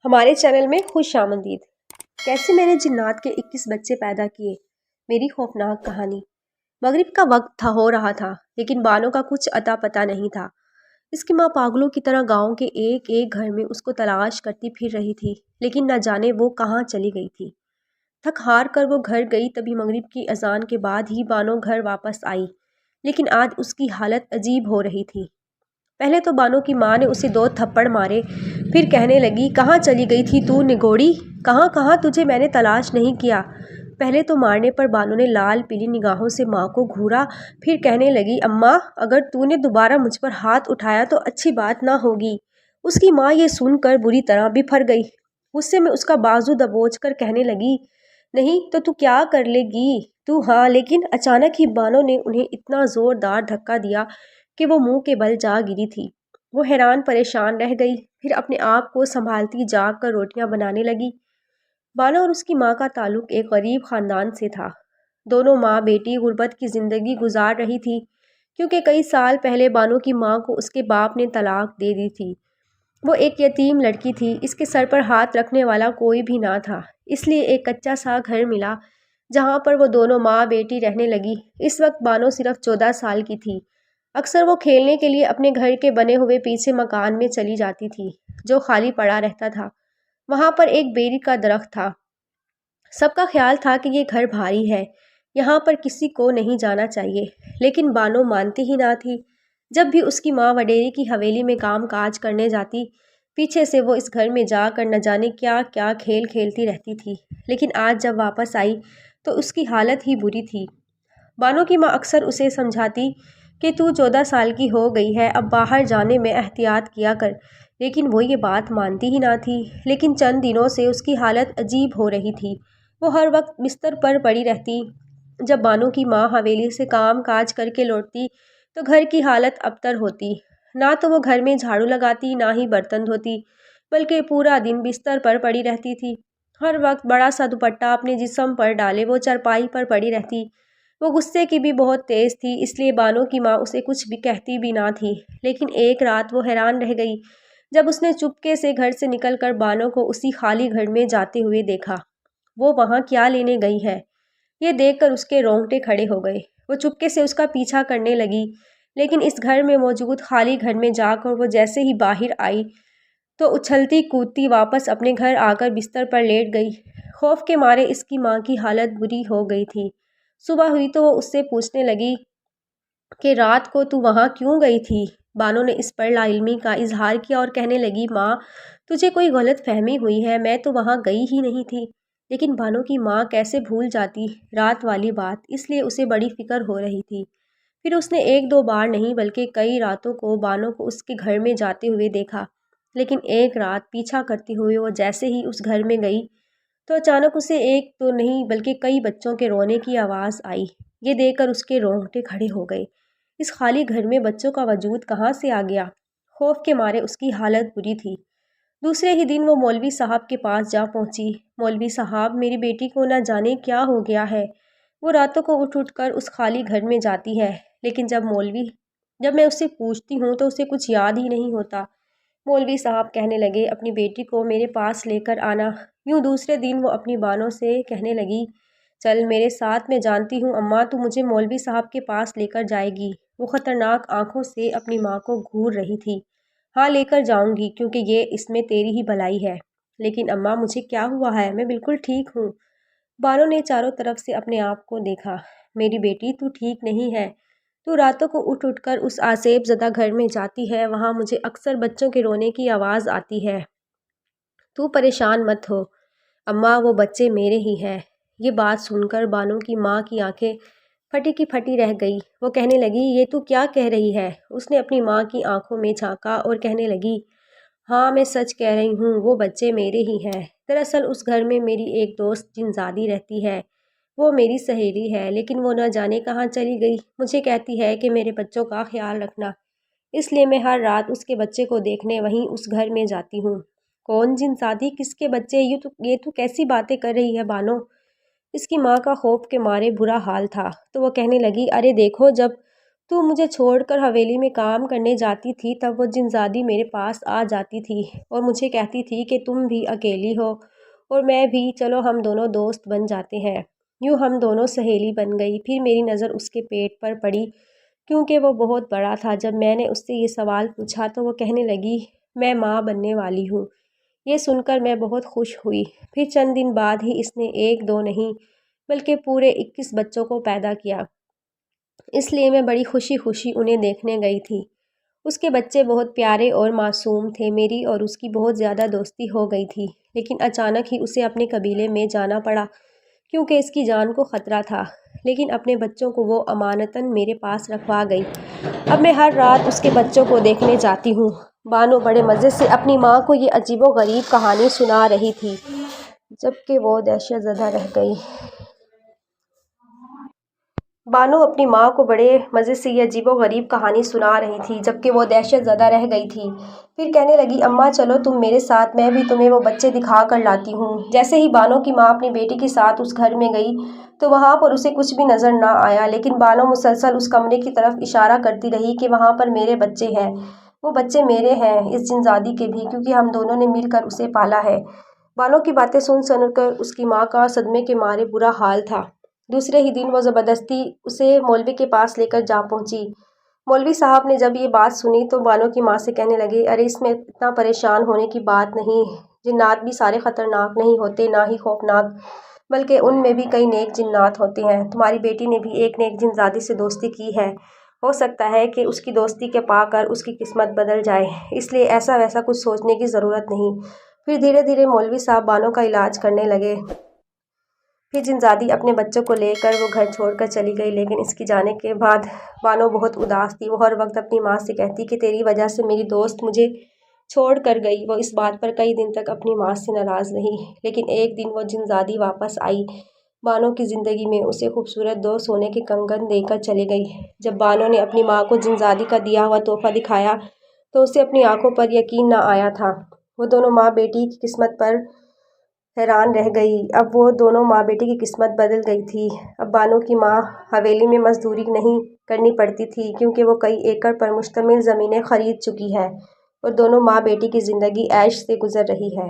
ہمارے چینل میں خوش آمدید۔ کیسے میں نے جنات کے 21 بچے پیدا کیے، میری خوفناک کہانی۔ مغرب کا وقت تھا ہو رہا تھا، لیکن بانو کا کچھ اتا پتا نہیں تھا۔ اس کی ماں پاگلوں کی طرح گاؤں کے ایک ایک گھر میں اس کو تلاش کرتی پھر رہی تھی، لیکن نہ جانے وہ کہاں چلی گئی تھی۔ تھک ہار کر وہ گھر گئی، تبھی مغرب کی اذان کے بعد ہی بانو گھر واپس آئی، لیکن آج اس کی حالت عجیب ہو رہی تھی۔ پہلے تو بانو کی ماں نے اسے 2 تھپڑ مارے، پھر کہنے لگی، کہاں چلی گئی تھی تو نگوڑی؟ کہاں تجھے میں نے تلاش نہیں کیا؟ پہلے تو مارنے پر بانو نے لال پیلی نگاہوں سے ماں کو گھورا، پھر کہنے لگی، اماں اگر تو نے دوبارہ مجھ پر ہاتھ اٹھایا تو اچھی بات نہ ہوگی۔ اس کی ماں یہ سن کر بری طرح بفر گئی، غصے میں اس کا بازو دبوچ کر کہنے لگی، نہیں تو کیا کر لے گی تو؟ ہاں لیکن اچانک ہی بانو نے انہیں اتنا زوردار دھکا دیا کہ وہ منہ کے بل جا گری تھی۔ وہ حیران پریشان رہ گئی، پھر اپنے آپ کو سنبھالتی جاگ کر روٹیاں بنانے لگی۔ بانو اور اس کی ماں کا تعلق ایک غریب خاندان سے تھا۔ دونوں ماں بیٹی غربت کی زندگی گزار رہی تھی، کیونکہ کئی سال پہلے بانو کی ماں کو اس کے باپ نے طلاق دے دی تھی۔ وہ ایک یتیم لڑکی تھی، اس کے سر پر ہاتھ رکھنے والا کوئی بھی نہ تھا، اس لیے ایک کچا سا گھر ملا جہاں پر وہ دونوں ماں بیٹی رہنے لگی۔ اس وقت بانو صرف 14 سال کی تھی۔ اکثر وہ کھیلنے کے لیے اپنے گھر کے بنے ہوئے پیچھے مکان میں چلی جاتی تھی، جو خالی پڑا رہتا تھا۔ وہاں پر ایک بیری کا درخت تھا۔ سب کا خیال تھا کہ یہ گھر بھاری ہے، یہاں پر کسی کو نہیں جانا چاہیے، لیکن بانو مانتی ہی نہ تھی۔ جب بھی اس کی ماں وڈیری کی حویلی میں کام کاج کرنے جاتی، پیچھے سے وہ اس گھر میں جا کر نہ جانے کیا کیا کھیل کھیلتی رہتی تھی، لیکن آج جب واپس آئی تو اس کی حالت ہی بری تھی۔ بانو کی ماں اکثر اسے سمجھاتی کہ تو 14 سال کی ہو گئی ہے، اب باہر جانے میں احتیاط کیا کر، لیکن وہ یہ بات مانتی ہی نہ تھی۔ لیکن چند دنوں سے اس کی حالت عجیب ہو رہی تھی، وہ ہر وقت بستر پر پڑی رہتی۔ جب بانو کی ماں حویلی سے کام کاج کر کے لوٹتی تو گھر کی حالت ابتر ہوتی۔ نہ تو وہ گھر میں جھاڑو لگاتی، نہ ہی برتن دھوتی، بلکہ پورا دن بستر پر پڑی رہتی تھی۔ ہر وقت بڑا سا دوپٹہ اپنے جسم پر ڈالے وہ چارپائی پر پڑی رہتی۔ وہ غصے کی بھی بہت تیز تھی، اس لیے بانو کی ماں اسے کچھ بھی کہتی بھی نہ تھی۔ لیکن ایک رات وہ حیران رہ گئی جب اس نے چپکے سے گھر سے نکل کر بانو کو اسی خالی گھر میں جاتے ہوئے دیکھا۔ وہ وہاں کیا لینے گئی ہے، یہ دیکھ کر اس کے رونگٹے کھڑے ہو گئے۔ وہ چپکے سے اس کا پیچھا کرنے لگی، لیکن اس گھر میں موجود خالی گھر میں جا کر وہ جیسے ہی باہر آئی تو اچھلتی کودتی واپس اپنے گھر آ کر بستر پر لیٹ گئی۔ خوف کے مارے اس کی ماں کی حالت بری ہو گئی تھی۔ صبح ہوئی تو وہ اس سے پوچھنے لگی کہ رات کو تو وہاں کیوں گئی تھی؟ بانو نے اس پر لا علمی کا اظہار کیا اور کہنے لگی، ماں تجھے کوئی غلط فہمی ہوئی ہے، میں تو وہاں گئی ہی نہیں تھی۔ لیکن بانو کی ماں کیسے بھول جاتی رات والی بات، اس لیے اسے بڑی فکر ہو رہی تھی۔ پھر اس نے 1-2 بار نہیں بلکہ کئی راتوں کو بانو کو اس کے گھر میں جاتے ہوئے دیکھا، لیکن ایک رات پیچھا کرتے ہوئے وہ جیسے ہی اس گھر میں گئی تو اچانک اسے ایک تو نہیں بلکہ کئی بچوں کے رونے کی آواز آئی۔ یہ دیکھ کر اس کے رونگٹے کھڑے ہو گئے۔ اس خالی گھر میں بچوں کا وجود کہاں سے آ گیا؟ خوف کے مارے اس کی حالت بری تھی۔ دوسرے ہی دن وہ مولوی صاحب کے پاس جا پہنچی۔ مولوی صاحب، میری بیٹی کو نہ جانے کیا ہو گیا ہے، وہ راتوں کو اٹھ کر اس خالی گھر میں جاتی ہے، لیکن جب میں اس سے پوچھتی ہوں تو اسے کچھ یاد ہی نہیں ہوتا۔ مولوی صاحب کہنے لگے، اپنی بیٹی کو میرے پاس لے کر آنا۔ یوں دوسرے دن وہ اپنی بانو سے کہنے لگی، چل میرے ساتھ، میں جانتی ہوں اماں تو مجھے مولوی صاحب کے پاس لے کر جائے گی۔ وہ خطرناک آنکھوں سے اپنی ماں کو گھور رہی تھی۔ ہاں لے کر جاؤں گی، کیونکہ اس میں تیری ہی بھلائی ہے۔ لیکن اماں مجھے کیا ہوا ہے، میں بالکل ٹھیک ہوں۔ بانو نے چاروں طرف سے اپنے آپ کو دیکھا۔ میری بیٹی تو ٹھیک نہیں ہے، تو راتوں کو اٹھ کر اس آسیب زدہ گھر میں جاتی ہے، وہاں مجھے اکثر بچوں کے رونے کی آواز آتی ہے۔ تو پریشان مت ہو اماں، وہ بچے میرے ہی ہیں۔ یہ بات سن کر بانو کی ماں کی آنکھیں پھٹی کی پھٹی رہ گئی۔ وہ کہنے لگی، یہ تو کیا کہہ رہی ہے؟ اس نے اپنی ماں کی آنکھوں میں جھانکا اور کہنے لگی، ہاں میں سچ کہہ رہی ہوں، وہ بچے میرے ہی ہیں۔ دراصل اس گھر میں میری ایک دوست جنزادی رہتی ہے، وہ میری سہیلی ہے، لیکن وہ نہ جانے کہاں چلی گئی۔ مجھے کہتی ہے کہ میرے بچوں کا خیال رکھنا، اس لیے میں ہر رات اس کے بچے کو دیکھنے وہیں اس گھر میں جاتی ہوں۔ کون جنزادی؟ کس کے بچے؟ یہ تو کیسی باتیں کر رہی ہے بانو؟ اس کی ماں کا خوف کے مارے برا حال تھا، تو وہ کہنے لگی، ارے دیکھو، جب تو مجھے چھوڑ کر حویلی میں کام کرنے جاتی تھی تب وہ جنزادی میرے پاس آ جاتی تھی اور مجھے کہتی تھی کہ تم بھی اکیلی ہو اور میں بھی، چلو ہم دونوں دوست بن جاتے ہیں۔ یوں ہم دونوں سہیلی بن گئی۔ پھر میری نظر اس کے پیٹ پر پڑی کیونکہ وہ بہت بڑا تھا۔ جب میں نے اس سے یہ سوال پوچھا تو وہ کہنے لگی میں ماں بننے والی ہوں۔ یہ سن کر میں بہت خوش ہوئی۔ پھر چند دن بعد ہی اس نے ایک دو نہیں بلکہ پورے 21 بچوں کو پیدا کیا، اس لیے میں بڑی خوشی خوشی انہیں دیکھنے گئی تھی۔ اس کے بچے بہت پیارے اور معصوم تھے۔ میری اور اس کی بہت زیادہ دوستی ہو گئی تھی، لیکن اچانک ہی اسے اپنے قبیلے میں جانا پڑا کیونکہ اس کی جان کو خطرہ تھا، لیکن اپنے بچوں کو وہ امانتاً میرے پاس رکھوا گئی۔ اب میں ہر رات اس کے بچوں کو دیکھنے جاتی ہوں۔ بانو بڑے مزے سے اپنی ماں کو یہ عجیب و غریب کہانی سنا رہی تھی جبکہ وہ دہشت زدہ رہ گئی۔ بانو اپنی ماں کو بڑے مزے سے یہ عجیب و غریب کہانی سنا رہی تھی جبکہ وہ دہشت زدہ رہ گئی تھی۔ پھر کہنے لگی اماں چلو تم میرے ساتھ، میں بھی تمہیں وہ بچے دکھا کر لاتی ہوں۔ جیسے ہی بانو کی ماں اپنی بیٹی کے ساتھ اس گھر میں گئی تو وہاں پر اسے کچھ بھی نظر نہ آیا، لیکن بانو مسلسل اس کمرے کی طرف اشارہ کرتی رہی کہ وہاں پر میرے بچے ہیں، وہ بچے میرے ہیں، اس جنزادی کے بھی، کیونکہ ہم دونوں نے مل کر اسے پالا ہے۔ بانو کی باتیں سن کر اس کی ماں کا صدمے کے مارے برا حال تھا۔ دوسرے ہی دن وہ زبردستی اسے مولوی کے پاس لے کر جا پہنچی۔ مولوی صاحب نے جب یہ بات سنی تو بانو کی ماں سے کہنے لگے ارے اس میں اتنا پریشان ہونے کی بات نہیں، جنات بھی سارے خطرناک نہیں ہوتے، نہ ہی خوفناک، بلکہ ان میں بھی کئی نیک جنات ہوتے ہیں۔ تمہاری بیٹی نے بھی ایک نیک جنزادی سے دوستی کی ہے، ہو سکتا ہے کہ اس کی دوستی کے پا کر اس کی قسمت بدل جائے، اس لیے ایسا ویسا کچھ سوچنے کی ضرورت نہیں۔ پھر دھیرے دھیرے مولوی صاحب بانو کا علاج کرنے لگے۔ پھر جنزادی اپنے بچوں کو لے کر وہ گھر چھوڑ کر چلی گئی، لیکن اس کی جانے کے بعد بانو بہت اداس تھی۔ وہ ہر وقت اپنی ماں سے کہتی کہ تیری وجہ سے میری دوست مجھے چھوڑ کر گئی۔ وہ اس بات پر کئی دن تک اپنی ماں سے ناراض رہی، لیکن ایک دن وہ جنزادی واپس آئی۔ بانو کی زندگی میں اسے خوبصورت 2 سونے کے کنگن دے کر چلی گئی۔ جب بانو نے اپنی ماں کو جنزادی کا دیا ہوا تحفہ دکھایا تو اسے اپنی آنکھوں پر یقین نہ آیا تھا۔ وہ دونوں ماں بیٹی کی قسمت پر حیران رہ گئی۔ اب وہ دونوں ماں بیٹی کی قسمت بدل گئی تھی۔ اب بانو کی ماں حویلی میں مزدوری نہیں کرنی پڑتی تھی کیونکہ وہ کئی ایکڑ پر مشتمل زمینیں خرید چکی ہے اور دونوں ماں بیٹی کی زندگی عیش سے گزر رہی ہے۔